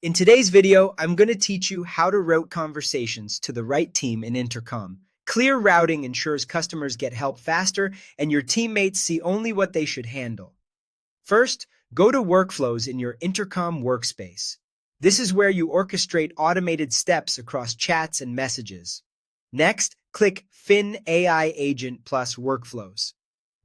In today's video, I'm going to teach you how to route conversations to the right team in Intercom. Clear routing ensures customers get help faster and your teammates see only what they should handle. First, go to Workflows in your Intercom workspace. This is where you orchestrate automated steps across chats and messages. Next, click Fin AI Agent plus Workflows.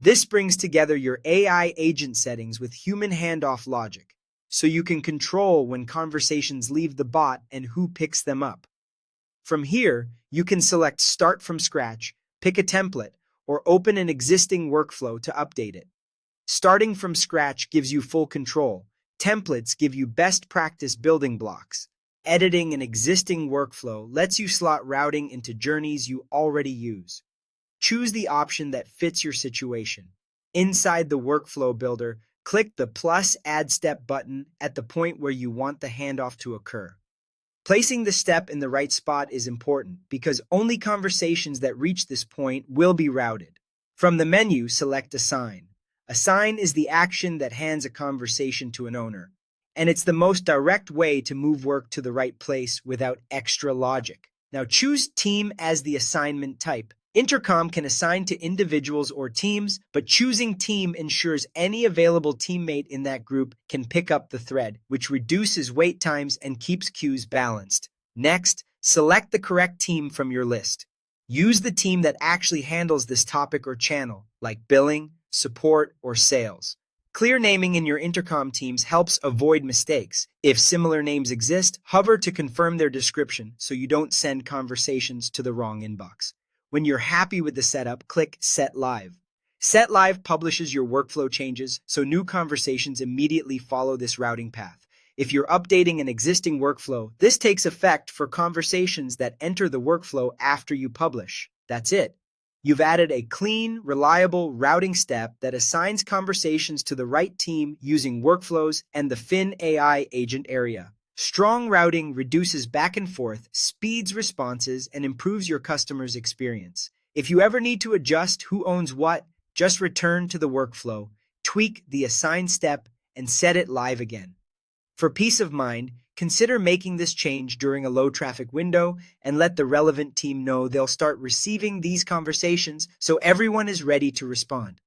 This brings together your AI agent settings with human handoff logic, so you can control when conversations leave the bot and who picks them up. From here, you can select Start from Scratch, pick a template, or open an existing workflow to update it. Starting from scratch gives you full control. Templates give you best practice building blocks. Editing an existing workflow lets you slot routing into journeys you already use. Choose the option that fits your situation. Inside the workflow builder, click the plus Add Step button at the point where you want the handoff to occur. Placing the step in the right spot is important because only conversations that reach this point will be routed. From the menu, select Assign. Assign is the action that hands a conversation to an owner, and it's the most direct way to move work to the right place without extra logic. Now choose Team as the assignment type. Intercom can assign to individuals or teams, but choosing Team ensures any available teammate in that group can pick up the thread, which reduces wait times and keeps queues balanced. Next, select the correct team from your list. Use the team that actually handles this topic or channel, like billing, support, or sales. Clear naming in your Intercom teams helps avoid mistakes. If similar names exist, hover to confirm their description so you don't send conversations to the wrong inbox. When you're happy with the setup, click Set Live. Set Live publishes your workflow changes, so new conversations immediately follow this routing path. If you're updating an existing workflow, this takes effect for conversations that enter the workflow after you publish. That's it. You've added a clean, reliable routing step that assigns conversations to the right team using workflows and the Fin AI agent area. Strong routing reduces back and forth, speeds responses, and improves your customer's experience. If you ever need to adjust who owns what, just return to the workflow, tweak the assigned step, and set it live again. For peace of mind, consider making this change during a low-traffic window and let the relevant team know they'll start receiving these conversations so everyone is ready to respond.